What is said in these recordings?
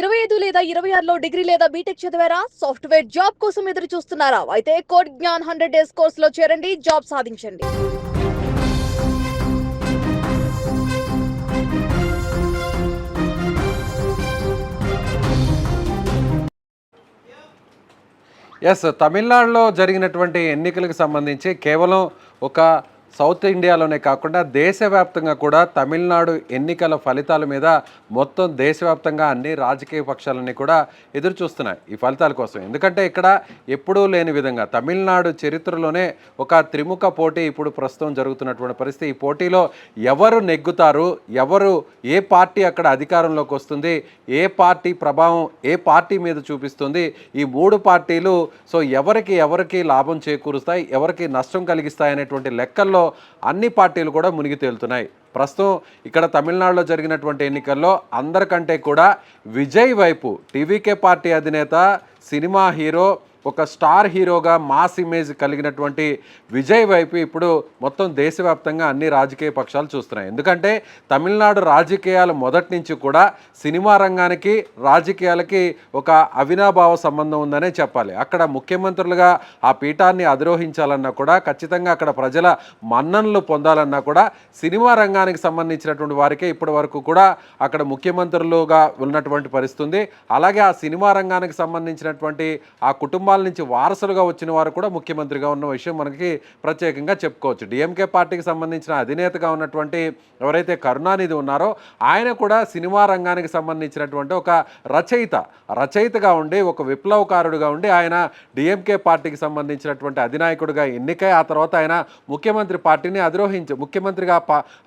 2025 లేదా 26లో డిగ్రీ లేదా బీటెక్ చదివారా? సాఫ్ట్‌వేర్ జాబ్ కోసం ఎదురు చూస్తున్నారా? అయితే కోడ్ జ్ఞాన్ 100 డేస్ కోర్సులో చేరండి, జాబ్ సాధించండి. తమిళనాడులో జరిగినటువంటి ఎన్నికలకు సంబంధించి కేవలం ఒక సౌత్ ఇండియాలోనే కాకుండా దేశవ్యాప్తంగా కూడా తమిళనాడు ఎన్నికల ఫలితాల మీద మొత్తం దేశవ్యాప్తంగా అన్ని రాజకీయ పక్షాలన్నీ కూడా ఎదురు చూస్తున్నాయి ఈ ఫలితాల కోసం. ఎందుకంటే ఇక్కడ ఎప్పుడూ లేని విధంగా తమిళనాడు చరిత్రలోనే ఒక త్రిముఖ పోటీ ఇప్పుడు ప్రస్తుతం జరుగుతున్నటువంటి పరిస్థితి. ఈ పోటీలో ఎవరు నెగ్గుతారు, ఎవరు ఏ పార్టీ అక్కడ అధికారంలోకి వస్తుంది, ఏ పార్టీ ప్రభావం ఏ పార్టీ మీద చూపిస్తుంది, ఈ మూడు పార్టీలు ఎవరికి లాభం చేకూరుస్తాయి, ఎవరికి నష్టం కలిగిస్తాయి అనేటువంటి లెక్కల్లో అన్ని పార్టీలు కూడా మునిగి తేలుతున్నాయి. ప్రస్తుతం ఇక్కడ తమిళనాడులో జరిగినటువంటి ఎన్నికల్లో అందరికంటే కూడా విజయ్ వైపు టీవీకే పార్టీ అధినేత, సినిమా హీరో, ఒక స్టార్ హీరోగా మాస్ ఇమేజ్ కలిగినటువంటి విజయ్ వైపు ఇప్పుడు మొత్తం దేశవ్యాప్తంగా అన్ని రాజకీయ పక్షాలు చూస్తున్నాయి. ఎందుకంటే తమిళనాడు రాజకీయాలు మొదటి నుంచి కూడా సినిమా రంగానికి రాజకీయాలకి ఒక అవినాభావ సంబంధం ఉందనే చెప్పాలి. అక్కడ ముఖ్యమంత్రులుగా ఆ పీఠాన్ని అధిరోహించాలన్నా కూడా, ఖచ్చితంగా అక్కడ ప్రజల మన్ననలు పొందాలన్నా కూడా సినిమా రంగానికి సంబంధించినటువంటి వారికే ఇప్పటి వరకు కూడా అక్కడ ముఖ్యమంత్రులుగా ఉన్నటువంటి పరిస్థితి ఉంది. అలాగే ఆ సినిమా రంగానికి సంబంధించినటువంటి ఆ కుటుంబ నుంచి వారసులుగా వచ్చిన వారు కూడా ముఖ్యమంత్రిగా ఉన్న విషయం మనకి ప్రత్యేకంగా చెప్పుకోవచ్చు. డిఎంకే పార్టీకి సంబంధించిన అధినేతగా ఉన్నటువంటి ఎవరైతే కరుణానిధి ఉన్నారో ఆయన కూడా సినిమా రంగానికి సంబంధించినటువంటి ఒక రచయితగా ఉండి, ఒక విప్లవకారుడుగా ఉండి ఆయన డిఎంకే పార్టీకి సంబంధించినటువంటి అధినాయకుడిగా ఎన్నికై ఆ తర్వాత ఆయన ముఖ్యమంత్రి పార్టీని ముఖ్యమంత్రిగా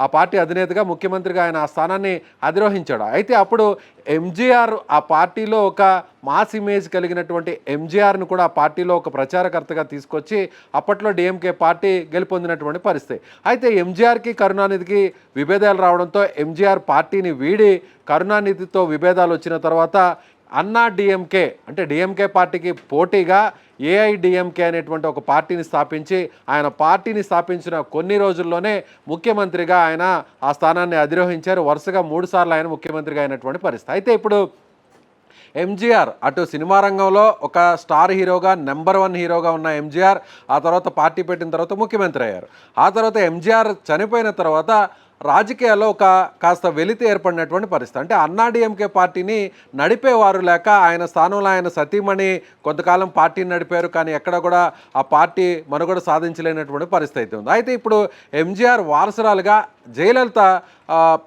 ఆ పార్టీ అధినేతగా ముఖ్యమంత్రిగా ఆయన ఆ స్థానాన్ని అధిరోహించాడు. అయితే అప్పుడు ఎంజీఆర్ ఆ పార్టీలో ఒక మాస్ ఇమేజ్ కలిగినటువంటి ఎంజీఆర్ను కూడా ఆ పార్టీలో ఒక ప్రచారకర్తగా తీసుకొచ్చి అప్పట్లో డిఎంకే పార్టీ గెలుపొందినటువంటి పరిస్థితి. అయితే ఎంజీఆర్కి కరుణానిధికి విభేదాలు రావడంతో ఎంజీఆర్ పార్టీని వీడి కరుణానిధితో విభేదాలు వచ్చిన తర్వాత అన్నా డిఎంకే అంటే డిఎంకే పార్టీకి పోటీగా ఏఐడిఎంకే అనేటువంటి ఒక పార్టీని స్థాపించి ఆయన పార్టీని స్థాపించిన కొన్ని రోజుల్లోనే ముఖ్యమంత్రిగా ఆయన ఆ స్థానాన్ని అధిరోహించారు. వరుసగా 3 సార్లు ఆయన ముఖ్యమంత్రిగా అయినటువంటి పరిస్థితి. అయితే ఇప్పుడు ఎంజీఆర్ అటు సినిమా రంగంలో ఒక స్టార్ హీరోగా నెంబర్ 1 హీరోగా ఉన్న ఎంజీఆర్ ఆ తర్వాత పార్టీ పెట్టిన తర్వాత ముఖ్యమంత్రి అయ్యారు. ఆ తర్వాత ఎంజీఆర్ చనిపోయిన తర్వాత రాజకీయాల్లో కాస్త వెలితి ఏర్పడినటువంటి పరిస్థితి. అంటే అన్నాడీఎంకే పార్టీని నడిపేవారు లేక ఆయన స్థానంలో ఆయన సతీమణి కొంతకాలం పార్టీని నడిపారు, కానీ ఎక్కడ కూడా ఆ పార్టీ మనుగడ సాధించలేనటువంటి పరిస్థితి ఉంది. అయితే ఇప్పుడు ఎంజీఆర్ వారసురాలుగా జయలలిత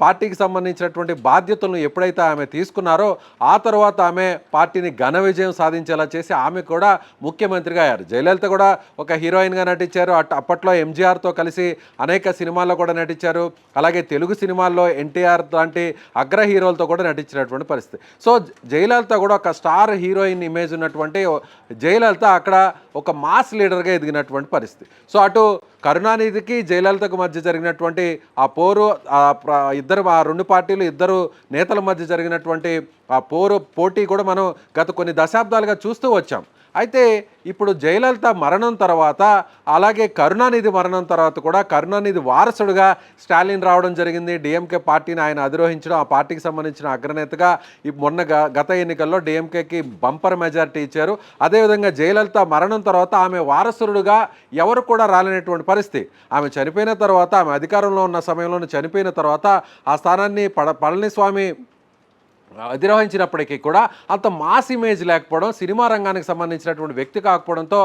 పార్టీకి సంబంధించినటువంటి బాధ్యతలను ఎప్పుడైతే ఆమె తీసుకున్నారో ఆ తర్వాత ఆమె పార్టీని ఘన విజయం సాధించేలా చేసి ఆమె కూడా ముఖ్యమంత్రిగా అయ్యారు. జయలలిత కూడా ఒక హీరోయిన్గా నటించారు. అప్పట్లో ఎంజీఆర్తో కలిసి అనేక సినిమాల్లో కూడా నటించారు. అలాగే తెలుగు సినిమాల్లో ఎన్టీఆర్ లాంటి అగ్ర హీరోలతో కూడా నటించినటువంటి పరిస్థితి. సో జయలలిత కూడా ఒక స్టార్ హీరోయిన్ ఇమేజ్ ఉన్నటువంటి జయలలిత అక్కడ ఒక మాస్ లీడర్గా ఎదిగినటువంటి పరిస్థితి. సో అటు కరుణానిధికి జయలలితకు మధ్య జరిగినటువంటి ఆ పోరు, ఆ రెండు పార్టీలు ఇద్దరు నేతల మధ్య జరిగినటువంటి ఆ పోటీ కూడా మనం గత కొన్ని దశాబ్దాలుగా చూస్తూ వచ్చాం. అయితే ఇప్పుడు జయలలిత మరణం తర్వాత అలాగే కరుణానిధి మరణం తర్వాత కూడా కరుణానిధి వారసుడుగా స్టాలిన్ రావడం జరిగింది. డిఎంకే పార్టీని ఆయన అధిరోహించడం, ఆ పార్టీకి సంబంధించిన అగ్రనేతగా మొన్న గత ఎన్నికల్లో డిఎంకేకి బంపర్ మెజారిటీ ఇచ్చారు. అదేవిధంగా జయలలిత మరణం తర్వాత ఆమె వారసుడుగా ఎవరు కూడా రాలేనటువంటి పరిస్థితి. ఆమె చనిపోయిన తర్వాత, ఆమె అధికారంలో ఉన్న సమయంలోనే చనిపోయిన తర్వాత ఆ స్థానాన్ని పళనిస్వామి అధిరోహించినప్పటికీ కూడా అంత మాస్ ఇమేజ్ లేకపోవడం, సినిమా రంగానికి సంబంధించినటువంటి వ్యక్తి కాకపోవడంతో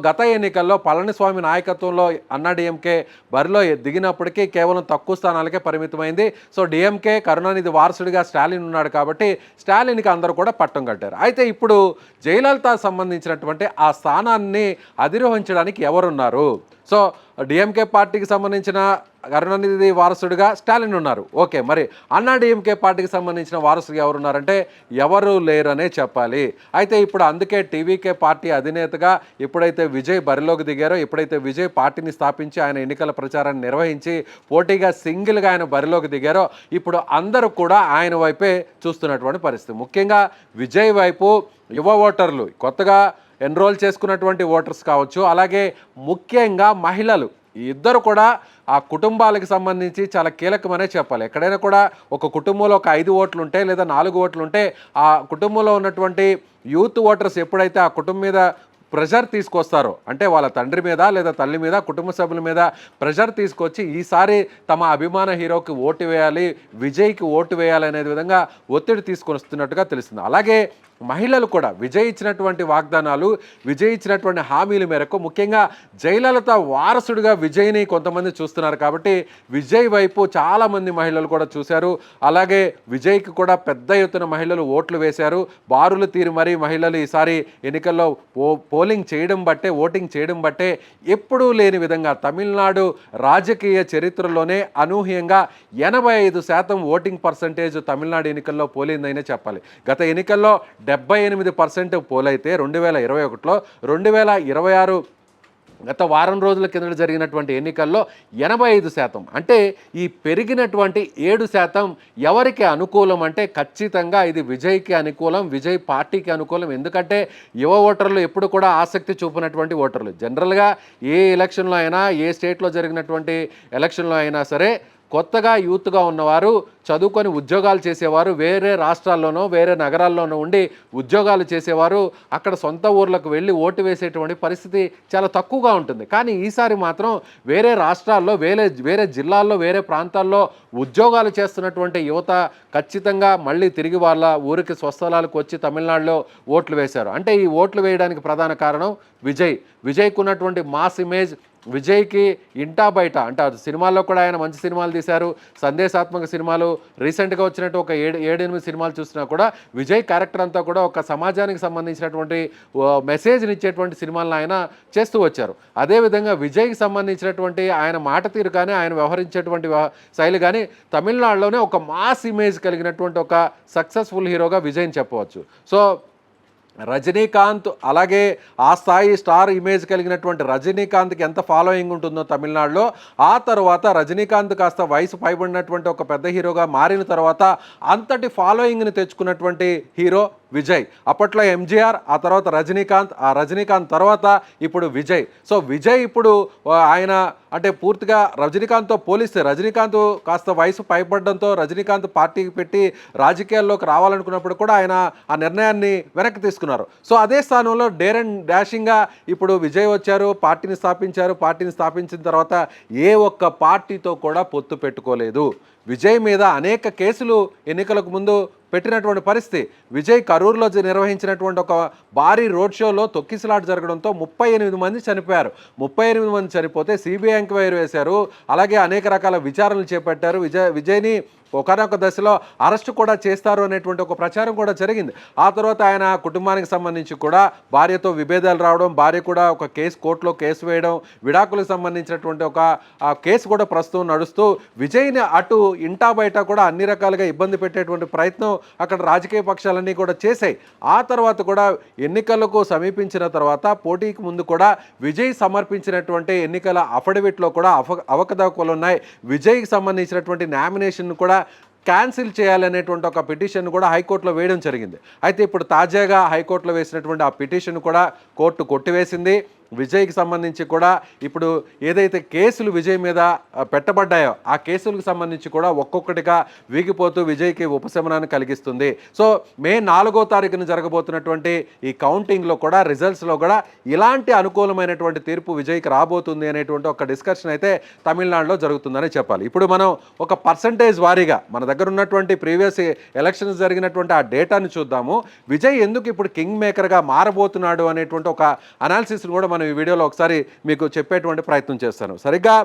గత ఎన్నికల్లో పళనిస్వామి నాయకత్వంలో అన్నాడీఎంకే బరిలో దిగినప్పటికీ కేవలం తక్కువ స్థానాలకే పరిమితమైంది. డిఎంకే కరుణానిధి వారసుడిగా స్టాలిన్ ఉన్నాడు కాబట్టి స్టాలిన్కి అందరూ కూడా పట్టం కట్టారు. అయితే ఇప్పుడు జయలలిత సంబంధించినటువంటి ఆ స్థానాన్ని అధిరోహించడానికి ఎవరున్నారు? డిఎంకే పార్టీకి సంబంధించిన కరుణానిధి వారసుడిగా స్టాలిన్ ఉన్నారు. ఓకే, మరి అన్నాడీఎంకే పార్టీకి సంబంధించిన వారసుడిగా ఎవరున్నారంటే ఎవరు లేరనే చెప్పాలి. అయితే ఇప్పుడు అందుకే టీవీకే పార్టీ అధినేతగా ఎప్పుడైతే విజయ్ బరిలోకి దిగారో, ఎప్పుడైతే విజయ్ పార్టీని స్థాపించి ఆయన ఎన్నికల ప్రచారాన్ని నిర్వహించి పోటీగా సింగిల్గా ఆయన బరిలోకి దిగారో ఇప్పుడు అందరూ కూడా ఆయన వైపే చూస్తున్నటువంటి పరిస్థితి. ముఖ్యంగా విజయ్ వైపు యువ ఓటర్లు, కొత్తగా ఎన్రోల్ చేసుకున్నటువంటి ఓటర్స్ కావచ్చు, అలాగే ముఖ్యంగా మహిళలు ఈ ఇద్దరు కూడా ఆ కుటుంబాలకు సంబంధించి చాలా కీలకమనే చెప్పాలి. ఎక్కడైనా కూడా ఒక కుటుంబంలో ఒక 5 ఓట్లు ఉంటే లేదా 4 ఓట్లు ఉంటే ఆ కుటుంబంలో ఉన్నటువంటి యూత్ ఓటర్స్ ఎప్పుడైతే ఆ కుటుంబం మీద ప్రెషర్ తీసుకొస్తారో, అంటే వాళ్ళ తండ్రి మీద లేదా తల్లి మీద కుటుంబ సభ్యుల మీద ప్రెషర్ తీసుకొచ్చి ఈసారి తమ అభిమాన హీరోకి ఓటు వేయాలి, విజయ్కి ఓటు వేయాలి అనే విధంగా ఒత్తిడి తీసుకొని వస్తున్నట్టుగా తెలుస్తుంది. అలాగే మహిళలు కూడా విజయ్ ఇచ్చినటువంటి వాగ్దానాలు, విజయ్ ఇచ్చినటువంటి హామీల మేరకు ముఖ్యంగా జయలలిత వారసుడిగా విజయ్ని కొంతమంది చూస్తున్నారు కాబట్టి విజయ్ వైపు చాలామంది మహిళలు కూడా చూశారు. అలాగే విజయ్కి కూడా పెద్ద ఎత్తున మహిళలు ఓట్లు వేశారు. బారులు తీరి మరీ మహిళలు ఈసారి ఎన్నికల్లో పోలింగ్ చేయడం బట్టే, ఓటింగ్ చేయడం బట్టే ఎప్పుడూ లేని విధంగా తమిళనాడు రాజకీయ చరిత్రలోనే అనూహ్యంగా 85% ఓటింగ్ పర్సంటేజ్ తమిళనాడు ఎన్నికల్లో పోలిందనే చెప్పాలి. గత ఎన్నికల్లో 78% పోలైతే 2021లో 2026 గత వారం రోజుల కింద జరిగినటువంటి ఎన్నికల్లో 85%. అంటే ఈ పెరిగినటువంటి 7% ఎవరికి అనుకూలం అంటే ఖచ్చితంగా ఇది విజయ్కి అనుకూలం, విజయ్ పార్టీకి అనుకూలం. ఎందుకంటే యువ ఓటర్లు ఎప్పుడు కూడా ఆసక్తి చూపినటువంటి ఓటర్లు. జనరల్గా ఏ ఎలక్షన్లో అయినా, ఏ స్టేట్లో జరిగినటువంటి ఎలక్షన్లో అయినా సరే కొత్తగా యూత్గా ఉన్నవారు, చదువుకొని ఉద్యోగాలు చేసేవారు, వేరే రాష్ట్రాల్లోనో వేరే నగరాల్లోనో ఉండి ఉద్యోగాలు చేసేవారు అక్కడ సొంత ఊర్లకు వెళ్ళి ఓటు వేసేటువంటి పరిస్థితి చాలా తక్కువగా ఉంటుంది. కానీ ఈసారి మాత్రం వేరే రాష్ట్రాల్లో, వేరే జిల్లాల్లో, వేరే ప్రాంతాల్లో ఉద్యోగాలు చేస్తున్నటువంటి యువత ఖచ్చితంగా మళ్ళీ తిరిగి వాళ్ళ ఊరికి స్వస్థలాలకు వచ్చి తమిళనాడులో ఓట్లు వేశారు. అంటే ఈ ఓట్లు వేయడానికి ప్రధాన కారణం విజయ్కు ఉన్నటువంటి మాస్ ఇమేజ్. విజయ్కి ఇంటా బయట అంటే సినిమాల్లో కూడా ఆయన మంచి సినిమాలు తీశారు, సందేశాత్మక సినిమాలు, రీసెంట్గా వచ్చినట్టు ఒక 7-8 సినిమాలు చూసినా కూడా విజయ్ క్యారెక్టర్ అంతా కూడా ఒక సమాజానికి సంబంధించినటువంటి మెసేజ్ని ఇచ్చేటువంటి సినిమాలను ఆయన చేస్తూ వచ్చారు. అదేవిధంగా విజయ్కి సంబంధించినటువంటి ఆయన మాట తీరు కానీ, ఆయన వ్యవహరించేటువంటి శైలి కానీ తమిళనాడులోనే ఒక మాస్ ఇమేజ్ కలిగినటువంటి ఒక సక్సెస్ఫుల్ హీరోగా విజయ్ని చెప్పవచ్చు. సో రజనీకాంత్ అలాగే ఆ స్థాయి స్టార్ ఇమేజ్ కలిగినటువంటి రజనీకాంత్కి ఎంత ఫాలోయింగ్ ఉంటుందో తమిళనాడులో, ఆ తర్వాత రజనీకాంత్ కాస్త వయసు పైబడినటువంటి ఒక పెద్ద హీరోగా మారిన తర్వాత అంతటి ఫాలోయింగ్ని తెచ్చుకున్నటువంటి హీరో విజయ్. అప్పట్లో ఎంజీఆర్, ఆ తర్వాత రజనీకాంత్, ఆ రజనీకాంత్ తర్వాత ఇప్పుడు విజయ్. సో విజయ్ ఇప్పుడు ఆయన అంటే పూర్తిగా రజనీకాంత్తో పోలిస్తే రజనీకాంత్ కాస్త వయసు పైపడడంతో రజనీకాంత్ పార్టీకి పెట్టి రాజకీయాల్లోకి రావాలనుకున్నప్పుడు కూడా ఆయన ఆ నిర్ణయాన్ని వెనక్కి తీసుకున్నారు. సో అదే స్థానంలో డేర్ అండ్ డాషింగ్గా ఇప్పుడు విజయ్ వచ్చారు, పార్టీని స్థాపించారు. పార్టీని స్థాపించిన తర్వాత ఏ ఒక్క పార్టీతో కూడా పొత్తు పెట్టుకోలేదు. విజయ్ మీద అనేక కేసులు ఎన్నికలకు ముందు పెట్టినటువంటి పరిస్థితి. విజయ్ కరూరులో నిర్వహించినటువంటి ఒక భారీ రోడ్ షోలో తొక్కిసలాట జరగడంతో 38 మంది చనిపోయారు. 38 మంది చనిపోతే సిబిఐ ఎంక్వైరీ వేశారు. అలాగే అనేక రకాల విచారణలు చేపట్టారు. విజయ్ని ఒకనొక దశలో అరెస్టు కూడా చేస్తారు అనేటువంటి ఒక ప్రచారం కూడా జరిగింది. ఆ తర్వాత ఆయన కుటుంబానికి సంబంధించి కూడా భార్యతో విభేదాలు రావడం, భార్య కూడా ఒక కోర్టులో కేసు వేయడం, విడాకులకు సంబంధించినటువంటి ఒక కేసు కూడా ప్రస్తుతం నడుస్తూ విజయ్ని అటు ఇంటా బయట కూడా అన్ని రకాలుగా ఇబ్బంది పెట్టేటువంటి ప్రయత్నం అక్కడ రాజకీయ పక్షాలన్నీ కూడా చేశాయి. ఆ తర్వాత కూడా ఎన్నికలకు సమీపించిన తర్వాత పోటీకి ముందు కూడా విజయ్ సమర్పించినటువంటి ఎన్నికల అఫిడవిట్లో కూడా అవకతవకలు ఉన్నాయి. విజయ్కి సంబంధించినటువంటి నామినేషన్ కూడా క్యాన్సిల్ చేయాలనేటువంటి ఒక పిటిషన్ కూడా హైకోర్టులో వేయడం జరిగింది. అయితే ఇప్పుడు తాజాగా హైకోర్టులో వేసినటువంటి ఆ పిటిషన్ కూడా కోర్టు కొట్టివేసింది. విజయ్కి సంబంధించి కూడా ఇప్పుడు ఏదైతే కేసులు విజయ్ మీద పెట్టబడ్డాయో ఆ కేసులకు సంబంధించి కూడా ఒక్కొక్కటిగా వీగిపోతూ విజయ్కి ఉపశమనాన్ని కలిగిస్తుంది. సో మే 4వ తారీఖున జరగబోతున్నటువంటి ఈ కౌంటింగ్లో కూడా రిజల్ట్స్లో కూడా ఇలాంటి అనుకూలమైనటువంటి తీర్పు విజయ్కి రాబోతుంది అనేటువంటి ఒక డిస్కషన్ అయితే తమిళనాడులో జరుగుతుందని చెప్పాలి. ఇప్పుడు మనం ఒక పర్సంటేజ్ వారీగా మన దగ్గర ఉన్నటువంటి ప్రీవియస్ ఎలక్షన్స్ జరిగినటువంటి ఆ డేటాను చూద్దాము. విజయ్ ఎందుకు ఇప్పుడు కింగ్ మేకర్గా మారబోతున్నాడు అనేటువంటి ఒక అనాలిసిస్ కూడా మనం ఈ వీడియోలో ఒకసారి మీకు చెప్పేటువంటి ప్రయత్నం చేస్తాను. సరిగ్గా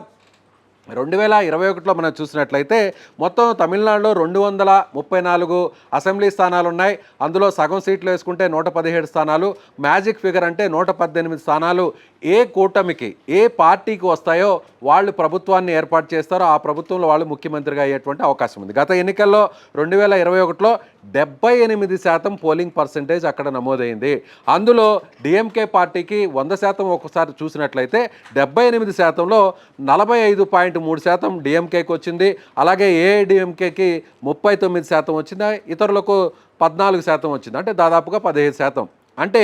2021లో మనం చూసినట్లయితే మొత్తం తమిళనాడులో 234 అసెంబ్లీ స్థానాలు ఉన్నాయి. అందులో సగం సీట్లు వేసుకుంటే 117 స్థానాలు, మ్యాజిక్ ఫిగర్ అంటే 118 స్థానాలు ఏ కూటమికి, ఏ పార్టీకి వస్తాయో వాళ్ళు ప్రభుత్వాన్ని ఏర్పాటు చేస్తారో ఆ ప్రభుత్వంలో వాళ్ళు ముఖ్యమంత్రిగా అయ్యేటువంటి అవకాశం ఉంది. గత ఎన్నికల్లో 2021లో 78% పోలింగ్ పర్సంటేజ్ అక్కడ నమోదైంది. అందులో డిఎంకే పార్టీకి 100% ఒకసారి చూసినట్లయితే 78%లో 45.3% డిఎంకేకి వచ్చింది. అలాగే ఏఐడిఎంకేకి 39% వచ్చింది, ఇతరులకు 14% వచ్చింది. అంటే దాదాపుగా 15%. అంటే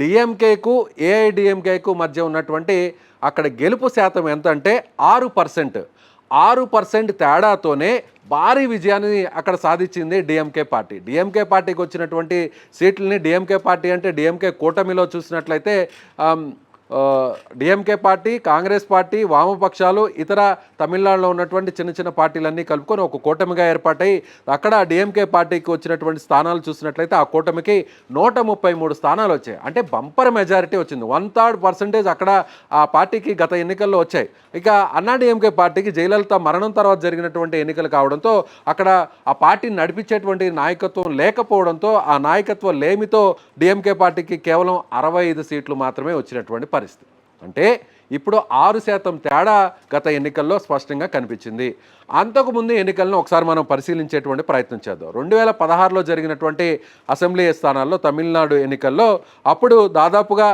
డిఎంకేకు ఏఐడిఎంకేకు మధ్య ఉన్నటువంటి అక్కడ గెలుపు శాతం ఎంత అంటే 6%. 6% తేడాతోనే భారీ విజయాన్ని అక్కడ సాధించింది డిఎంకే పార్టీ. డిఎంకే పార్టీకి వచ్చినటువంటి సీట్లని, డిఎంకే పార్టీ అంటే డిఎంకే కూటమిలో చూసినట్లయితే డిఎంకే పార్టీ, కాంగ్రెస్ పార్టీ, వామపక్షాలు, ఇతర తమిళనాడులో ఉన్నటువంటి చిన్న చిన్న పార్టీలన్నీ కలుపుకొని ఒక కూటమిగా ఏర్పాటై అక్కడ డిఎంకే పార్టీకి వచ్చినటువంటి స్థానాలు చూసినట్లయితే ఆ కూటమికి 133 స్థానాలు వచ్చాయి. అంటే బంపర్ మెజారిటీ వచ్చింది. 1/3% అక్కడ ఆ పార్టీకి గత ఎన్నికల్లో వచ్చాయి. ఇక అన్నాడీఎంకే పార్టీకి జయలలిత మరణం తర్వాత జరిగినటువంటి ఎన్నికలు కావడంతో అక్కడ ఆ పార్టీని నడిపించేటువంటి నాయకత్వం లేకపోవడంతో ఆ నాయకత్వ లేమితో డిఎంకే పార్టీకి కేవలం 65 సీట్లు మాత్రమే వచ్చినటువంటి పరిస్థితి. అంటే ఇప్పుడు 6% తేడా గత ఎన్నికల్లో స్పష్టంగా కనిపించింది. అంతకుముందు ఎన్నికలను ఒకసారి మనం పరిశీలించేటువంటి ప్రయత్నం చేద్దాం. 2016లో జరిగినటువంటి అసెంబ్లీ స్థానాల్లో తమిళనాడు ఎన్నికల్లో అప్పుడు దాదాపుగా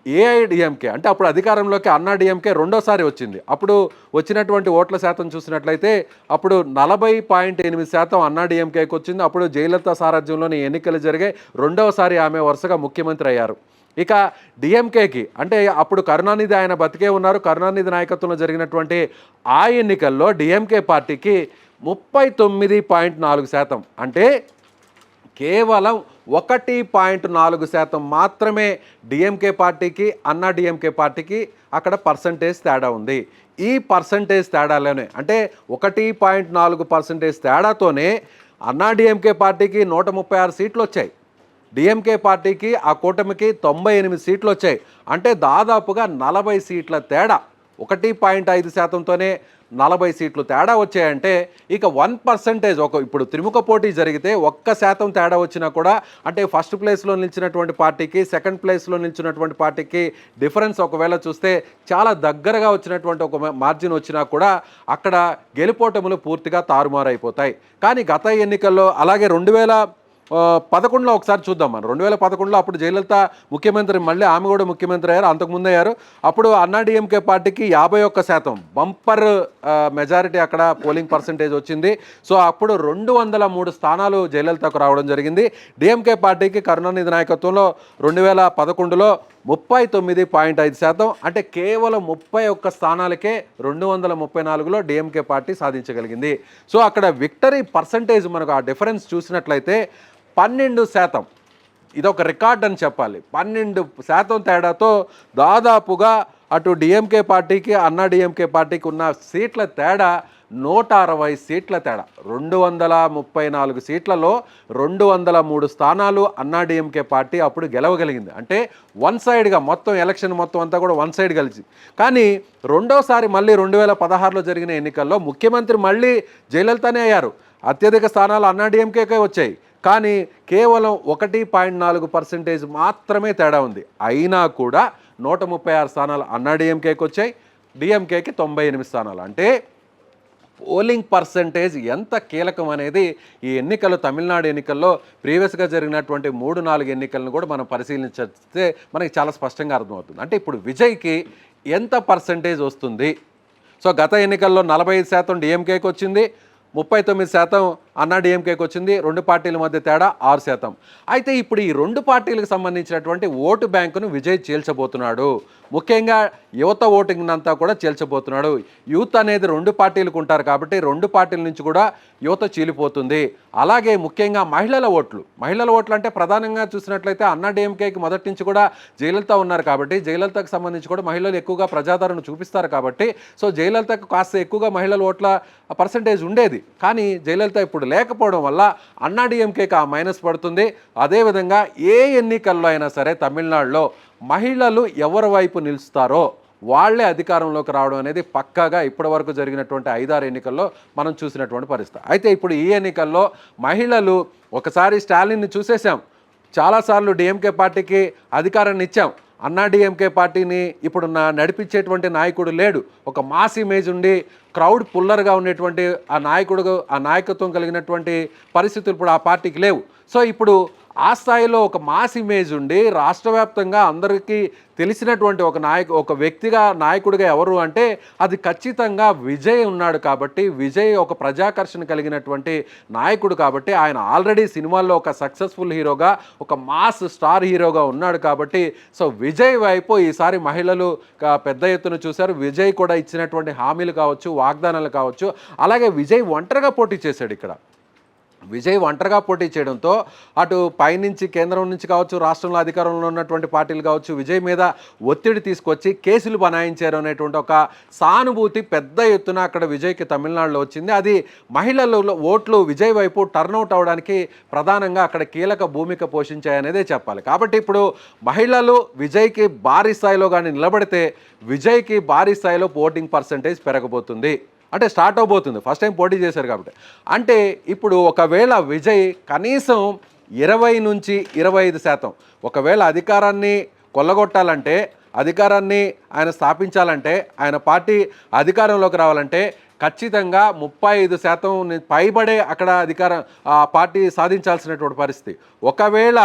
ఏఐడిఎంకే అంటే అప్పుడు అధికారంలోకి అన్నాడీఎంకే రెండోసారి వచ్చింది. అప్పుడు వచ్చినటువంటి ఓట్ల శాతం చూసినట్లయితే అప్పుడు 40.8% అన్నాడీఎంకేకి వచ్చింది. అప్పుడు జయలలిత సారథ్యంలోని ఎన్నికలు జరిగాయి. రెండవసారి ఆమె వరుసగా ముఖ్యమంత్రి అయ్యారు. ఇక డిఎంకేకి అంటే అప్పుడు కరుణానిధి ఆయన బతికే ఉన్నారు. కరుణానిధి నాయకత్వంలో జరిగినటువంటి ఆ ఎన్నికల్లో డిఎంకే పార్టీకి 39.4% అంటే కేవలం 1.4% మాత్రమే డిఎంకే పార్టీకి, అన్నా డిఎంకే పార్టీకి అక్కడ పర్సంటేజ్ తేడా ఉంది. ఈ పర్సంటేజ్ తేడాలోనే అంటే 1.4% తేడాతోనే అన్నా డిఎంకే పార్టీకి 136 సీట్లు వచ్చాయి. డిఎంకే పార్టీకి ఆ కూటమికి 98 సీట్లు వచ్చాయి. అంటే దాదాపుగా 40 సీట్ల తేడా, 1.5%తోనే 40 సీట్లు తేడా వచ్చాయంటే ఇక 1% ఇప్పుడు త్రిముఖ పోటీ జరిగితే 1% తేడా వచ్చినా కూడా అంటే ఫస్ట్ ప్లేస్లో నిలిచినటువంటి పార్టీకి, సెకండ్ ప్లేస్లో నిలిచినటువంటి పార్టీకి డిఫరెన్స్ ఒకవేళ చూస్తే చాలా దగ్గరగా వచ్చినటువంటి ఒక మార్జిన్ వచ్చినా కూడా అక్కడ గెలుపోటములు పూర్తిగా తారుమారైపోతాయి. కానీ గత ఎన్నికల్లో అలాగే 2011లో ఒకసారి చూద్దాం మనం. 2011లో అప్పుడు జయలలిత ముఖ్యమంత్రి, మళ్ళీ ఆమె కూడా ముఖ్యమంత్రి అయ్యారు, అంతకుముందు అయ్యారు. అప్పుడు అన్నాడీఎంకే పార్టీకి 51% బంపర్ మెజారిటీ అక్కడ పోలింగ్ పర్సంటేజ్ వచ్చింది. సో అప్పుడు 203 స్థానాలు జయలలితకు రావడం జరిగింది. డిఎంకే పార్టీకి కరుణానిధి నాయకత్వంలో 2011లో 39.5% అంటే కేవలం 31 స్థానాలకే 234లో డిఎంకే పార్టీ సాధించగలిగింది. సో అక్కడ విక్టరీ పర్సంటేజ్ మనకు ఆ డిఫరెన్స్ చూసినట్లయితే 12%. ఇదొక రికార్డ్ అని చెప్పాలి. 12% తేడాతో దాదాపుగా అటు డిఎంకే పార్టీకి, అన్నా డిఎంకే పార్టీకి ఉన్న సీట్ల తేడా 160 సీట్ల తేడా. 234 సీట్లలో 203 స్థానాలు అన్నా డిఎంకే పార్టీ అప్పుడు గెలవగలిగింది. అంటే వన్ సైడ్గా మొత్తం ఎలక్షన్ మొత్తం అంతా కూడా వన్ సైడ్ కలిసి. కానీ రెండోసారి మళ్ళీ 2016లో జరిగిన ఎన్నికల్లో ముఖ్యమంత్రి మళ్ళీ జయలలితనే అయ్యారు. అత్యధిక స్థానాలు అన్నా డిఎంకేకే వచ్చాయి. కానీ కేవలం 1.4% మాత్రమే తేడా ఉంది. అయినా కూడా 136 స్థానాలు అన్నా డిఎంకేకి వచ్చాయి, డిఎంకేకి 98 స్థానాలు. అంటే పోలింగ్ పర్సంటేజ్ ఎంత కీలకం అనేది ఈ ఎన్నికలు, తమిళనాడు ఎన్నికల్లో ప్రీవియస్గా జరిగినటువంటి 3-4 ఎన్నికలను కూడా మనం పరిశీలించితే మనకి చాలా స్పష్టంగా అర్థమవుతుంది. అంటే ఇప్పుడు విజయ్కి ఎంత పర్సంటేజ్ వస్తుంది? సో గత ఎన్నికల్లో 45% డిఎంకేకి వచ్చింది, 39% అన్నా డిఎంకేకి వచ్చింది. రెండు పార్టీల మధ్య తేడా 6%. అయితే ఇప్పుడు ఈ రెండు పార్టీలకు సంబంధించినటువంటి ఓటు బ్యాంకును విజయ్ చీల్చబోతున్నాడు. ముఖ్యంగా యువత ఓటింగ్ అంతా కూడా చీల్చబోతున్నాడు. యూత్ అనేది రెండు పార్టీలకు ఉంటారు కాబట్టి రెండు పార్టీల నుంచి కూడా యువత చీలిపోతుంది. అలాగే ముఖ్యంగా మహిళల ఓట్లు అంటే ప్రధానంగా చూసినట్లయితే అన్నా డిఎంకేకి మొదటి నుంచి కూడా జయలలిత ఉన్నారు కాబట్టి జయలలితకు సంబంధించి కూడా మహిళలు ఎక్కువగా ప్రజాదరణ చూపిస్తారు కాబట్టి సో జయలలితకు కాస్త ఎక్కువగా మహిళల ఓట్ల పర్సంటేజ్ ఉండేది. కానీ జయలలిత ఇప్పుడు లేకపోవడం వల్ల అన్నా డిఎంకేకి ఆ మైనస్ పడుతుంది. అదేవిధంగా ఏ ఎన్నికల్లో అయినా సరే తమిళనాడులో మహిళలు ఎవరి వైపు నిలుస్తారో వాళ్లే అధికారంలోకి రావడం అనేది పక్కాగా ఇప్పటివరకు జరిగినటువంటి 5-6 ఎన్నికల్లో మనం చూసినటువంటి పరిస్థితి. అయితే ఇప్పుడు ఈ ఎన్నికల్లో మహిళలు ఒకసారి స్టాలిన్ని చూసేసాం, చాలాసార్లు డిఎంకే పార్టీకి అధికారాన్ని ఇచ్చాం. అన్నా డిఎంకే పార్టీని ఇప్పుడు నడిపించేటువంటి నాయకుడు లేడు. ఒక మాస్ ఇమేజ్ ఉండి క్రౌడ్ పుల్లర్గా ఉండేటువంటి ఆ నాయకత్వం కలిగినటువంటి పరిస్థితులు ఇప్పుడు ఆ పార్టీకి లేవు. సో ఇప్పుడు ఆ స్థాయిలో ఒక మాస్ ఇమేజ్ ఉండి రాష్ట్ర వ్యాప్తంగా అందరికీ తెలిసినటువంటి ఒక వ్యక్తిగా నాయకుడిగా ఎవరు అంటే అది ఖచ్చితంగా విజయ్ ఉన్నాడు. కాబట్టి విజయ్ ఒక ప్రజాకర్షణ కలిగినటువంటి నాయకుడు కాబట్టి ఆయన ఆల్రెడీ సినిమాల్లో ఒక సక్సెస్ఫుల్ హీరోగా, ఒక మాస్ స్టార్ హీరోగా ఉన్నాడు కాబట్టి సో విజయ్ వైపు ఈసారి మహిళలు పెద్ద ఎత్తున చూశారు. విజయ్ కూడా ఇచ్చినటువంటి హామీలు కావచ్చు, వాగ్దానాలు కావచ్చు, అలాగే విజయ్ ఒంటరిగా పోటీ చేశాడు. ఇక్కడ విజయ్ ఒంటరిగా పోటీ చేయడంతో అటు పైనుంచి కేంద్రం నుంచి కావచ్చు, రాష్ట్రంలో అధికారంలో ఉన్నటువంటి పార్టీలు కావచ్చు విజయ్ మీద ఒత్తిడి తీసుకొచ్చి కేసులు బనాయించారు అనేటువంటి ఒక సానుభూతి పెద్ద ఎత్తున అక్కడ విజయ్కి తమిళనాడులో వచ్చింది. అది మహిళల ఓట్లు విజయ్ వైపు టర్న్అవుట్ అవడానికి ప్రధానంగా అక్కడ కీలక భూమిక పోషించాయనేదే చెప్పాలి. కాబట్టి ఇప్పుడు మహిళలు విజయ్కి భారీ స్థాయిలో కానీ నిలబడితే విజయ్కి భారీ స్థాయిలో ఓటింగ్ పర్సంటేజ్ పెరగబోతుంది. అంటే స్టార్ట్ అవబోతుంది. ఫస్ట్ టైం పోటీ చేశారు కాబట్టి. అంటే ఇప్పుడు ఒకవేళ విజయ్ కనీసం 20 నుంచి 25%, ఒకవేళ అధికారాన్ని కొల్లగొట్టాలంటే, అధికారాన్ని ఆయన స్థాపించాలంటే, ఆయన పార్టీ అధికారంలోకి రావాలంటే ఖచ్చితంగా 35% పైబడే అక్కడ పార్టీ సాధించాల్సినటువంటి పరిస్థితి. ఒకవేళ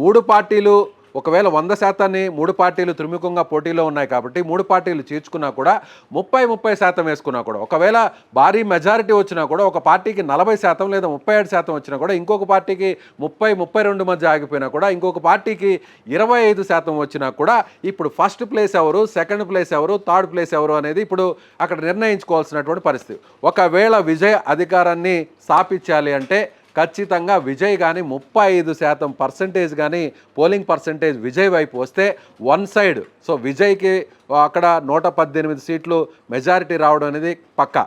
3 పార్టీలు ఒకవేళ 100% 3 పార్టీలు త్రిముఖంగా పోటీలో ఉన్నాయి కాబట్టి 3 పార్టీలు చేర్చుకున్నా కూడా 30% వేసుకున్నా కూడా, ఒకవేళ భారీ మెజారిటీ వచ్చినా కూడా ఒక పార్టీకి 40% లేదా 37% వచ్చినా కూడా, ఇంకొక పార్టీకి 30-32 మధ్య ఆగిపోయినా కూడా, ఇంకొక పార్టీకి 25% వచ్చినా కూడా ఇప్పుడు ఫస్ట్ ప్లేస్ ఎవరు, సెకండ్ ప్లేస్ ఎవరు, థర్డ్ ప్లేస్ ఎవరు అనేది ఇప్పుడు అక్కడ నిర్ణయించుకోవాల్సినటువంటి పరిస్థితి. ఒకవేళ విజయ్ అధికారాన్ని స్థాపించాలి అంటే ఖచ్చితంగా విజయ్ కానీ 35% కానీ పోలింగ్ పర్సంటేజ్ విజయ్ వైపు వస్తే వన్ సైడ్. సో విజయ్కి అక్కడ 118 సీట్లు మెజారిటీ రావడం అనేది పక్కా.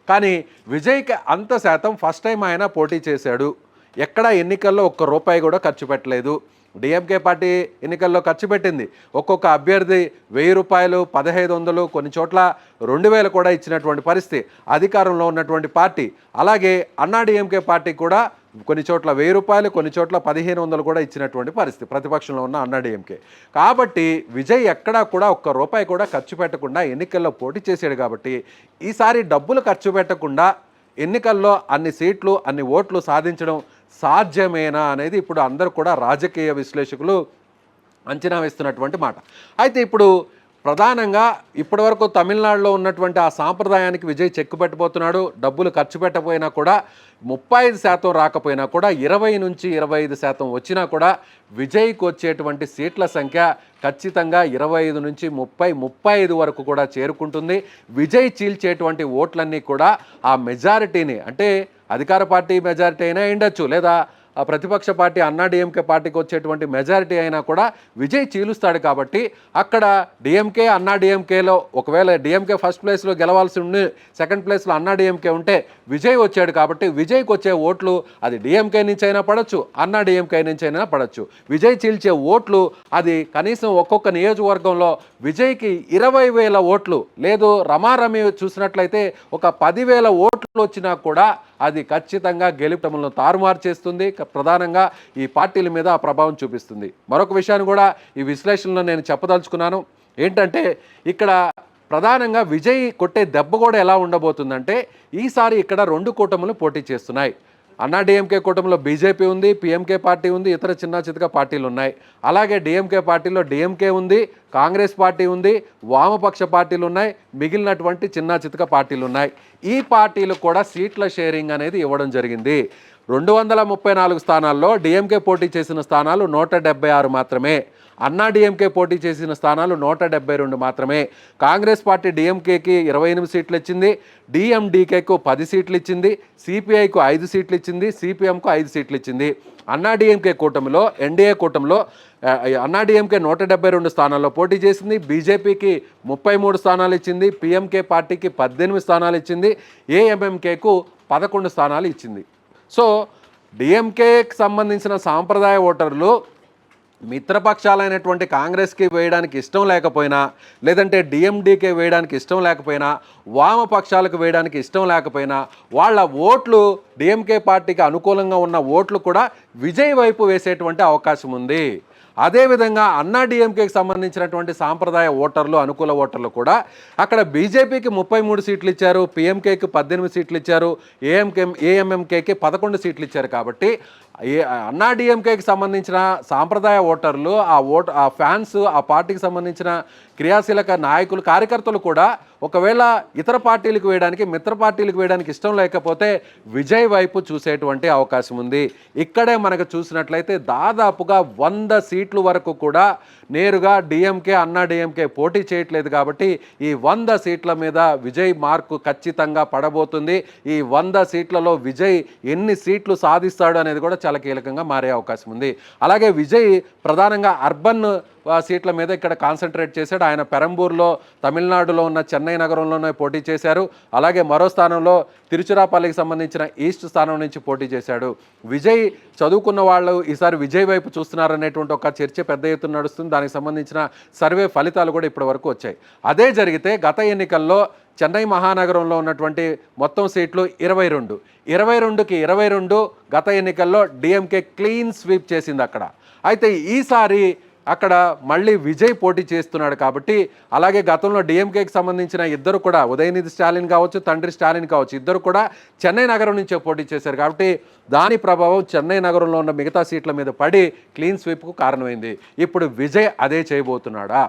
కానీ విజయ్కి అంత శాతం ఫస్ట్ టైం ఆయన పోటీ చేశాడు. ఎక్కడ ఎన్నికల్లో ₹1 కూడా ఖర్చు పెట్టలేదు. డిఎంకే పార్టీ ఎన్నికల్లో ఖర్చు పెట్టింది. ఒక్కొక్క అభ్యర్థి ₹1000, 1500, కొన్ని చోట్ల 2000 కూడా ఇచ్చినటువంటి పరిస్థితి అధికారంలో ఉన్నటువంటి పార్టీ. అలాగే అన్నా డిఎంకే పార్టీ కూడా కొన్ని చోట్ల ₹1000, కొన్ని చోట్ల 1500 కూడా ఇచ్చినటువంటి పరిస్థితి ప్రతిపక్షంలో ఉన్న అన్నా డిఎంకే. కాబట్టి విజయ్ ఎక్కడా కూడా ₹1 కూడా ఖర్చు పెట్టకుండా ఎన్నికల్లో పోటీ చేశాడు. కాబట్టి ఈసారి డబ్బులు ఖర్చు పెట్టకుండా ఎన్నికల్లో అన్ని సీట్లు, అన్ని ఓట్లు సాధించడం సాధ్యమేనా అనేది ఇప్పుడు అందరూ కూడా రాజకీయ విశ్లేషకులు అంచనా వేస్తున్నటువంటి మాట. అయితే ఇప్పుడు ప్రధానంగా ఇప్పటివరకు తమిళనాడులో ఉన్నటువంటి ఆ సాంప్రదాయానికి విజయ్ చెక్కు పెట్టబోతున్నాడు. డబ్బులు ఖర్చు పెట్టకపోయినా కూడా 35% రాకపోయినా కూడా 20 నుంచి 25% వచ్చినా కూడా విజయ్కి వచ్చేటువంటి సీట్ల సంఖ్య ఖచ్చితంగా 25 నుంచి 35 వరకు కూడా చేరుకుంటుంది. విజయ్ చీల్చేటువంటి ఓట్లన్నీ కూడా ఆ మెజారిటీని, అంటే అధికార పార్టీ మెజారిటీ అయినా ఉండొచ్చు, లేదా ఆ ప్రతిపక్ష పార్టీ అన్నా డిఎంకే పార్టీకి వచ్చేటువంటి మెజారిటీ అయినా కూడా విజయ్ చీలుస్తాడు. కాబట్టి అక్కడ డిఎంకే, అన్నా డిఎంకేలో ఒకవేళ డిఎంకే ఫస్ట్ ప్లేస్లో గెలవాల్సి ఉండి సెకండ్ ప్లేస్లో అన్నా డిఎంకే ఉంటే విజయ్ వచ్చాడు. కాబట్టి విజయ్కి వచ్చే ఓట్లు అది డిఎంకే నుంచి అయినా పడవచ్చు, అన్నా డిఎంకే నుంచి అయినా పడవచ్చు. విజయ్ చీల్చే ఓట్లు అది కనీసం ఒక్కొక్క నియోజకవర్గంలో విజయ్కి 20,000 ఓట్లు, లేదు రమారమి చూసినట్లయితే ఒక 10,000 ఓట్లు వచ్చినా కూడా అది ఖచ్చితంగా గెలుపుటములను తారుమారు చేస్తుంది. ప్రధానంగా ఈ పార్టీల మీద ఆ ప్రభావం చూపిస్తుంది. మరొక విషయాన్ని కూడా ఈ విశ్లేషణలో నేను చెప్పదలుచుకున్నాను. ఏంటంటే ఇక్కడ ప్రధానంగా విజయ్ కొట్టే దెబ్బ కూడా ఎలా ఉండబోతుందంటే, ఈసారి ఇక్కడ 2 కూటములు పోటీ చేస్తున్నాయి. అన్నా డిఎంకే కూటమిలో బీజేపీ ఉంది, పిఎంకే పార్టీ ఉంది, ఇతర చిన్న చితక పార్టీలు ఉన్నాయి. అలాగే డిఎంకే పార్టీలో డిఎంకే ఉంది, కాంగ్రెస్ పార్టీ ఉంది, వామపక్ష పార్టీలు ఉన్నాయి, మిగిలినటువంటి చిన్న చితక పార్టీలు ఉన్నాయి. ఈ పార్టీలు కూడా సీట్ల షేరింగ్ అనేది ఇవ్వడం జరిగింది. 234 స్థానాల్లో డిఎంకే పోటీ చేసిన స్థానాలు 176 మాత్రమే. అన్నా డిఎంకే పోటీ చేసిన స్థానాలు 172 మాత్రమే. కాంగ్రెస్ పార్టీ డిఎంకేకి 28 సీట్లు ఇచ్చింది, డిఎండికేకు 10 సీట్లు ఇచ్చింది, సిపిఐకు 5 సీట్లు ఇచ్చింది, సిపిఎంకు 5 సీట్లు ఇచ్చింది. అన్నా డిఎంకే కూటమిలో, ఎన్డీఏ కూటమిలో అన్నా డిఎంకే 172 స్థానాల్లో పోటీ చేసింది, బీజేపీకి 33 స్థానాలు ఇచ్చింది, పిఎంకే పార్టీకి 18 స్థానాలు ఇచ్చింది, ఏఎంఎంకేకు 11 స్థానాలు ఇచ్చింది. సో డిఎంకేకి సంబంధించిన సాంప్రదాయ ఓటర్లు మిత్రపక్షాలైనటువంటి కాంగ్రెస్కి వేయడానికి ఇష్టం లేకపోయినా, లేదంటే డిఎండికే వేయడానికి ఇష్టం లేకపోయినా, వామపక్షాలకు వేయడానికి ఇష్టం లేకపోయినా వాళ్ళ ఓట్లు డిఎంకే పార్టీకి అనుకూలంగా ఉన్న ఓట్లు కూడా విజయ్ వైపు వేసేటువంటి అవకాశం ఉంది. అదేవిధంగా అన్నా డిఎంకేకి సంబంధించినటువంటి సాంప్రదాయ ఓటర్లు, అనుకూల ఓటర్లు కూడా అక్కడ బీజేపీకి 33 సీట్లు ఇచ్చారు, పిఎంకేకి 18 సీట్లు ఇచ్చారు, ఏఎంఎంకేకి 11 సీట్లు ఇచ్చారు. కాబట్టి అన్నా డిఎంకేకి సంబంధించిన సాంప్రదాయ ఓటర్లు, ఆ ఫ్యాన్స్, ఆ పార్టీకి సంబంధించిన క్రియాశీలక నాయకులు, కార్యకర్తలు కూడా ఒకవేళ ఇతర పార్టీలకు వేయడానికి, మిత్ర పార్టీలకు వేయడానికి ఇష్టం లేకపోతే విజయ్ వైపు చూసేటువంటి అవకాశం ఉంది. ఇక్కడే మనకు చూసినట్లయితే దాదాపుగా 100 సీట్లు వరకు కూడా నేరుగా డిఎంకే, అన్నా డిఎంకే పోటీ చేయట్లేదు. కాబట్టి ఈ 100 సీట్ల మీద విజయ్ మార్కు ఖచ్చితంగా పడబోతుంది. ఈ 100 సీట్లలో విజయ్ ఎన్ని సీట్లు సాధిస్తాడు అనేది కూడా చాలా కీలకంగా మారే అవకాశం ఉంది. అలాగే విజయ్ ప్రధానంగా అర్బన్ సీట్ల మీద ఇక్కడ కాన్సన్ట్రేట్ చేశాడు. ఆయన పెరంబూర్లో, తమిళనాడులో ఉన్న చెన్నై నగరంలోనే పోటీ చేశారు. అలాగే మరో స్థానంలో తిరుచిరాపల్లికి సంబంధించిన ఈస్ట్ స్థానం నుంచి పోటీ చేశాడు. విజయ్ చదువుకున్న వాళ్ళు ఈసారి విజయ్ వైపు చూస్తున్నారనేటువంటి ఒక చర్చ పెద్ద ఎత్తున నడుస్తుంది. దానికి సంబంధించిన సర్వే ఫలితాలు కూడా ఇప్పటి వరకు వచ్చాయి. అదే జరిగితే గత ఎన్నికల్లో చెన్నై మహానగరంలో ఉన్నటువంటి మొత్తం సీట్లు 22. 22కి 22 గత ఎన్నికల్లో డిఎంకే క్లీన్ స్వీప్ చేసింది అక్కడ. అయితే ఈసారి అక్కడ మళ్ళీ విజయ్ పోటీ చేస్తున్నాడు కాబట్టి, అలాగే గతంలో డిఎంకేకి సంబంధించిన ఇద్దరు కూడా, ఉదయనిధి స్టాలిన్ కావచ్చు, తండ్రి స్టాలిన్ కావచ్చు, ఇద్దరు కూడా చెన్నై నగరం నుంచే పోటీ చేశారు. కాబట్టి దాని ప్రభావం చెన్నై నగరంలో ఉన్న మిగతా సీట్ల మీద పడి క్లీన్ స్వీప్కు కారణమైంది. ఇప్పుడు విజయ్ అదే చేయబోతున్నాడా?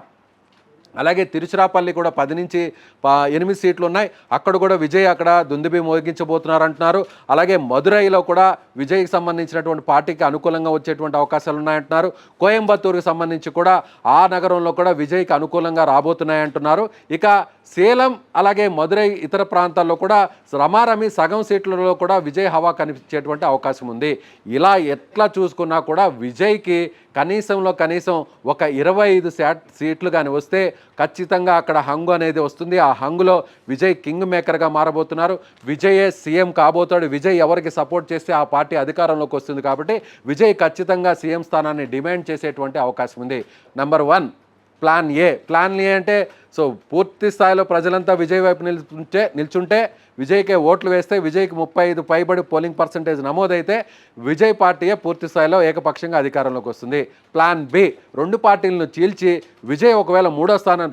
అలాగే తిరుచిరాపల్లి కూడా 10 నుంచి 8 సీట్లు ఉన్నాయి. అక్కడ కూడా విజయ్ అక్కడ దుందుబి మోగించబోతున్నారు అంటున్నారు. అలాగే మదురైలో కూడా విజయ్కి సంబంధించినటువంటి పార్టీకి అనుకూలంగా వచ్చేటువంటి అవకాశాలు ఉన్నాయంటున్నారు. కోయంబత్తూరుకి సంబంధించి కూడా ఆ నగరంలో కూడా విజయ్కి అనుకూలంగా రాబోతున్నాయంటున్నారు. ఇక సేలం అలాగే మదురై ఇతర ప్రాంతాల్లో కూడా రమారమి సగం సీట్లలో కూడా విజయ్ హవా కనిపించేటువంటి అవకాశం ఉంది. ఇలా ఎట్లా చూసుకున్నా కూడా విజయ్కి కనీసంలో కనీసం ఒక 25 సీట్లు కానీ వస్తే ఖచ్చితంగా అక్కడ హంగు అనేది వస్తుంది. ఆ హంగులో విజయ్ కింగ్ మేకర్గా మారబోతున్నారు. విజయే సీఎం కాబోతాడు. విజయ్ ఎవరికి సపోర్ట్ చేస్తే ఆ పార్టీ అధికారంలోకి వస్తుంది. కాబట్టి విజయ్ ఖచ్చితంగా సీఎం స్థానాన్ని డిమాండ్ చేసేటువంటి అవకాశం ఉంది. నెంబర్ 1 ప్లాన్ ఏ అంటే పూర్తి స్థాయిలో ప్రజలంతా విజయ్ వైపు నిల్చుంటే విజయ్కే ఓట్లు వేస్తే విజయ్కి 35 పైబడి పోలింగ్ పర్సంటేజ్ నమోదైతే విజయ్ పార్టీయే పూర్తి స్థాయిలో ఏకపక్షంగా అధికారంలోకి వస్తుంది. ప్లాన్ బి, 2 పార్టీలను చీల్చి విజయ్ ఒకవేళ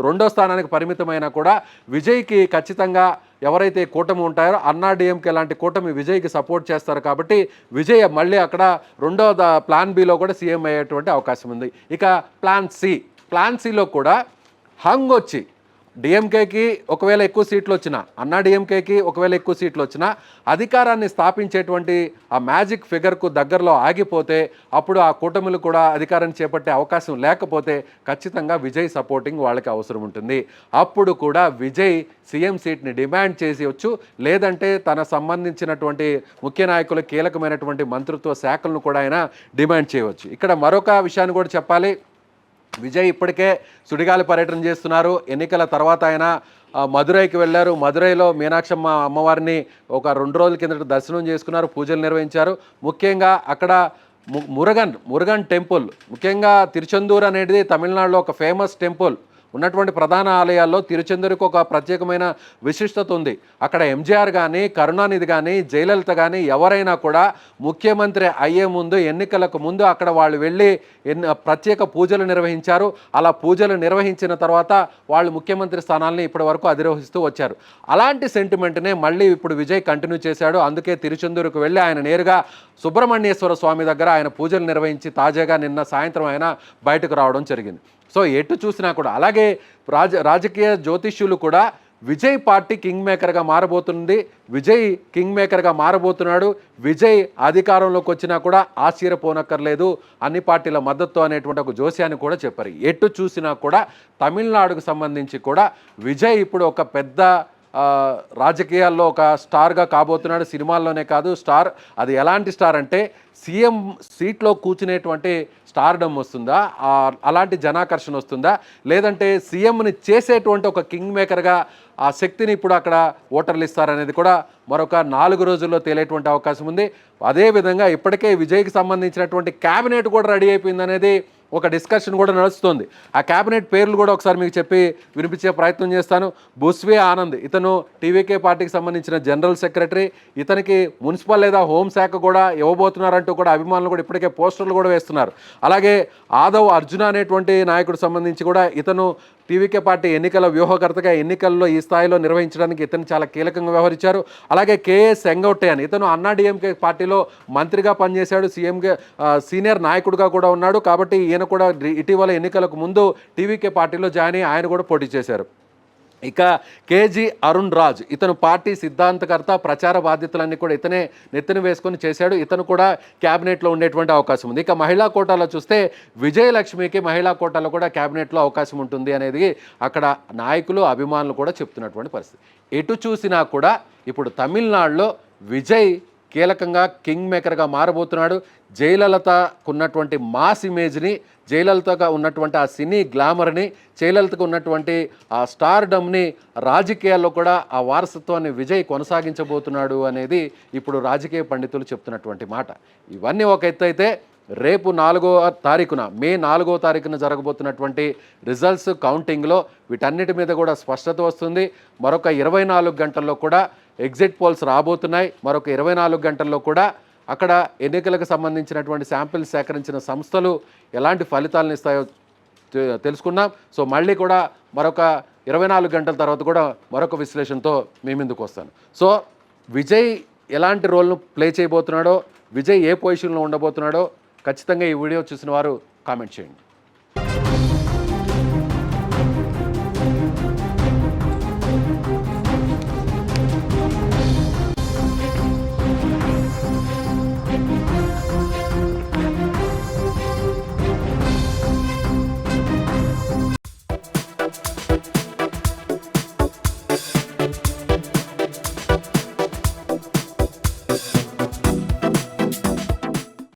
రెండో స్థానానికి పరిమితమైనా కూడా విజయ్కి ఖచ్చితంగా ఎవరైతే కూటమి ఉంటారో అన్నా డిఎంకే లాంటి కూటమి విజయ్కి సపోర్ట్ చేస్తారు. కాబట్టి విజయ్ మళ్ళీ అక్కడ ప్లాన్ బిలో కూడా సీఎం అయ్యేటువంటి అవకాశం ఉంది. ఇక ప్లాన్ సిలో కూడా హంగ్ వచ్చి డిఎంకేకి ఒకవేళ ఎక్కువ సీట్లు వచ్చినా, అన్నా డిఎంకేకి ఒకవేళ ఎక్కువ సీట్లు వచ్చినా అధికారాన్ని స్థాపించేటువంటి ఆ మ్యాజిక్ ఫిగర్కు దగ్గరలో ఆగిపోతే అప్పుడు ఆ కూటమిలు కూడా అధికారాన్ని చేపట్టే అవకాశం లేకపోతే ఖచ్చితంగా విజయ్ సపోర్టింగ్ వాళ్ళకి అవసరం ఉంటుంది. అప్పుడు కూడా విజయ్ సీఎం సీట్ని డిమాండ్ చేసేయచ్చు. లేదంటే తన సంబంధించినటువంటి ముఖ్య నాయకులు కీలకమైనటువంటి మంత్రిత్వ శాఖలను కూడా ఆయన డిమాండ్ చేయవచ్చు. ఇక్కడ మరొక విషయాన్ని కూడా చెప్పాలి. విజయ్ ఇప్పటికే సుడిగాలి పర్యటన చేస్తున్నారు. ఎన్నికల తర్వాత ఆయన మదురైకి వెళ్ళారు. మదురైలో మీనాక్షమ్మ అమ్మవారిని ఒక 2 రోజుల కిందట దర్శనం చేసుకున్నారు, పూజలు నిర్వహించారు. ముఖ్యంగా అక్కడ మురుగన్ టెంపుల్, ముఖ్యంగా తిరుచెందూరు అనేది తమిళనాడులో ఒక ఫేమస్ టెంపుల్. ఉన్నటువంటి ప్రధాన ఆలయాల్లో తిరుచెందూరుకు ఒక ప్రత్యేకమైన విశిష్టత ఉంది. అక్కడ ఎంజీఆర్ కానీ, కరుణానిధి కానీ, జయలలిత కానీ ఎవరైనా కూడా ముఖ్యమంత్రి అయ్యే ముందు, ఎన్నికలకు ముందు అక్కడ వాళ్ళు వెళ్ళి ప్రత్యేక పూజలు నిర్వహించారు. అలా పూజలు నిర్వహించిన తర్వాత వాళ్ళు ముఖ్యమంత్రి స్థానాల్ని ఇప్పటి వరకు అధిరోహిస్తూ వచ్చారు. అలాంటి సెంటిమెంట్నే మళ్ళీ ఇప్పుడు విజయ్ కంటిన్యూ చేశాడు. అందుకే తిరుచెందూరుకు వెళ్ళి ఆయన నేరుగా సుబ్రహ్మణ్యేశ్వర స్వామి దగ్గర ఆయన పూజలు నిర్వహించి తాజాగా నిన్న సాయంత్రం ఆయన బయటకు రావడం జరిగింది. ఎటు చూసినా కూడా అలాగే రాజకీయ జ్యోతిష్యులు కూడా విజయ్ పార్టీ కింగ్ మేకర్గా మారబోతుంది, విజయ్ కింగ్ మేకర్గా మారబోతున్నాడు, విజయ్ అధికారంలోకి వచ్చినా కూడా ఆశ్చర్యపోనక్కర్లేదు, అన్ని పార్టీల మద్దతు అనేటువంటి ఒక జోస్యాన్ని కూడా చెప్పారు. ఎటు చూసినా కూడా తమిళనాడుకు సంబంధించి కూడా విజయ్ ఇప్పుడు ఒక పెద్ద రాజకీయాల్లో ఒక స్టార్గా కాబోతున్నాడు. సినిమాల్లోనే కాదు స్టార్. అది ఎలాంటి స్టార్ అంటే సీఎం సీట్లో కూర్చునేటువంటి స్టార్డమ్ వస్తుందా, అలాంటి జనాకర్షణ వస్తుందా, లేదంటే సీఎంని చేసేటువంటి ఒక కింగ్ మేకర్గా ఆ శక్తిని ఇప్పుడు అక్కడ ఓటర్లు ఇస్తారనేది కూడా మరొక 4 రోజుల్లో తేలేటువంటి అవకాశం ఉంది. అదేవిధంగా ఇప్పటికే విజయ్కి సంబంధించినటువంటి క్యాబినెట్ కూడా రెడీ అయిపోయిందనేది ఒక డిస్కషన్ కూడా నడుస్తుంది. ఆ క్యాబినెట్ పేర్లు కూడా ఒకసారి మీకు చెప్పి వినిపించే ప్రయత్నం చేస్తాను. బుస్వే ఆనంద్, ఇతను టీవీకే పార్టీకి సంబంధించిన జనరల్ సెక్రటరీ. ఇతనికి మున్సిపల్ లేదా హోంశాఖ కూడా ఇవ్వబోతున్నారంటూ కూడా అభిమానులు కూడా ఇప్పటికే పోస్టర్లు కూడా వేస్తున్నారు. అలాగే ఆదవ్ అర్జున అనేటువంటి నాయకుడు సంబంధించి కూడా ఇతను టీవీకే పార్టీ ఎన్నికల వ్యూహకర్తగా ఎన్నికల్లో ఈ స్థాయిలో నిర్వహించడానికి ఇతను చాలా కీలకంగా వ్యవహరించారు. అలాగే కేఏ సెంగోట్టే అని ఇతను అన్నాడీఎంకే పార్టీలో మంత్రిగా పనిచేశాడు, సీనియర్ నాయకుడిగా కూడా ఉన్నాడు. కాబట్టి ఈయన కూడా ఇటీవల ఎన్నికలకు ముందు టీవీకే పార్టీలో జాయిన్ అయ్యి ఆయన కూడా పోటీ చేశారు. ఇక కేజీ అరుణ్ రాజ్ ఇతను పార్టీ సిద్ధాంతకర్త, ప్రచార బాధ్యతలన్నీ కూడా ఇతనే నెత్తిన వేసుకొని చేశాడు. ఇతను కూడా క్యాబినెట్లో ఉండేటువంటి అవకాశం ఉంది. ఇక మహిళా కోటాలో చూస్తే విజయలక్ష్మికి మహిళా కోటాలో కూడా క్యాబినెట్లో అవకాశం ఉంటుంది అనేది అక్కడ నాయకులు, అభిమానులు కూడా చెప్తున్నటువంటి పరిస్థితి. ఎటు చూసినా కూడా ఇప్పుడు తమిళనాడులో విజయ్ కీలకంగా కింగ్ మేకర్గా మారబోతున్నాడు. జయలలితకున్నటువంటి మాస్ ఇమేజ్ని, జయలలితగా ఉన్నటువంటి ఆ సినీ గ్లామర్ని, జయలలితకు ఉన్నటువంటి ఆ స్టార్డమ్ని రాజకీయాల్లో కూడా ఆ వారసత్వాన్ని విజయ్ కొనసాగించబోతున్నాడు అనేది ఇప్పుడు రాజకీయ పండితులు చెప్తున్నటువంటి మాట. ఇవన్నీ ఒక ఎత్తు అయితే రేపు మే 4వ తారీఖున జరగబోతున్నటువంటి రిజల్ట్స్ కౌంటింగ్లో వీటన్నిటి మీద కూడా స్పష్టత వస్తుంది. మరొక 24 గంటల్లో కూడా ఎగ్జిట్ పోల్స్ రాబోతున్నాయి. మరొక 24 గంటల్లో కూడా అక్కడ ఎన్నికలకు సంబంధించినటువంటి శాంపిల్స్ సేకరించిన సంస్థలు ఎలాంటి ఫలితాలను ఇస్తాయో తెలుసుకుందాం. సో మళ్ళీ కూడా మరొక 24 గంటల తర్వాత కూడా మరొక విశ్లేషణతో మీ ముందుకు వస్తాను. సో విజయ్ ఎలాంటి రోల్ను ప్లే చేయబోతున్నాడో, విజయ్ ఏ పొజిషన్లో ఉండబోతున్నాడో ఖచ్చితంగా ఈ వీడియో చూసిన వారు కామెంట్ చేయండి.